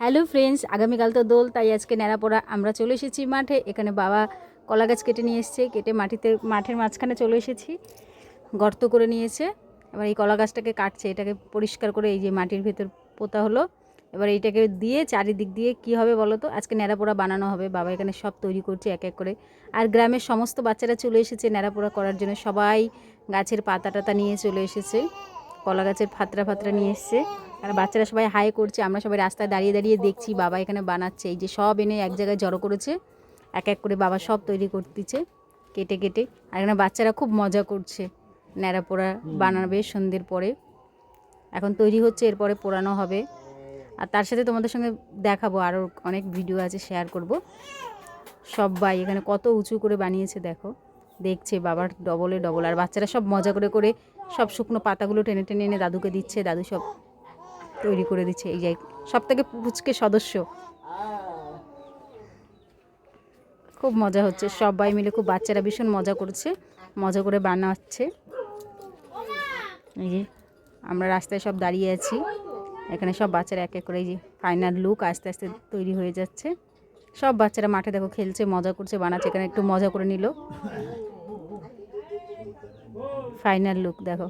Hello friends, আগামীকাল তো দোল, তাই আজকে ন্যাড়াপোড়া আমরা চলে এসেছি মাঠে। এখানে বাবা কলা গাছ কেটে নিয়ে এসছে, কেটে মাঠের মাঝখানে চলে এসেছি, গর্ত করে নিয়েছে। এবার এই কলা গাছটাকে কাটছে, এটাকে পরিষ্কার করে এই যে মাটির ভেতর পোতা হলো। এবার এইটাকে দিয়ে চারিদিক দিয়ে কি হবে বলো তো, আজকে ন্যাড়াপোড়া বানানো হবে। বাবা এখানে সব তৈরি করছে এক এক করে। আর গ্রামের সমস্ত বাচ্চারা চলে এসেছে ন্যাড়াপোড়া করার জন্য। সবাই গাছের পাতা টাতা নিয়ে চলে এসেছে, কলা গাছের ফাতরা নিয়ে এসছে। আর বাচ্চারা সবাই হাই করছে, আমরা সবাই রাস্তায় দাঁড়িয়ে দাঁড়িয়ে দেখছি বাবা এখানে বানাচ্ছে। এই যে সব এনে এক জায়গায় জড়ো করেছে, এক এক করে বাবা সব তৈরি করতেছে কেটে কেটে। আর এখানে বাচ্চারা খুব মজা করছে, ন্যাড়া পোড়া বানাবে সন্ধ্যের পরে। এখন তৈরি হচ্ছে, এরপরে পোড়ানো হবে। আর তার সাথে তোমাদের সঙ্গে দেখাবো, আরও অনেক ভিডিও আছে, শেয়ার করব। সবাই এখানে কত উঁচু করে বানিয়েছে দেখো, দেখছে বাবার ডবলে ডবল। আর বাচ্চারা সব মজা করে করে সব শুকনো পাতাগুলো টেনে টেনে এনে দাদুকে দিচ্ছে, দাদু সব তৈরি করে দিচ্ছে। এই যে সব থেকে পুচকে সদস্য, খুব মজা হচ্ছে, সবাই মিলে খুব বাচ্চারা ভীষণ মজা করছে, মজা করে বানাচ্ছে। এই যে আমরা রাস্তায় সব দাঁড়িয়ে আছি, এখানে সব বাচ্চারা এক এক করে এই যে ফাইনাল লুক আস্তে আস্তে তৈরি হয়ে যাচ্ছে। সব বাচ্চারা মাঠে দেখো খেলছে, মজা করছে, বানাচ্ছে। এখানে একটু মজা করে নিল, ফাইনাল লুক দেখো।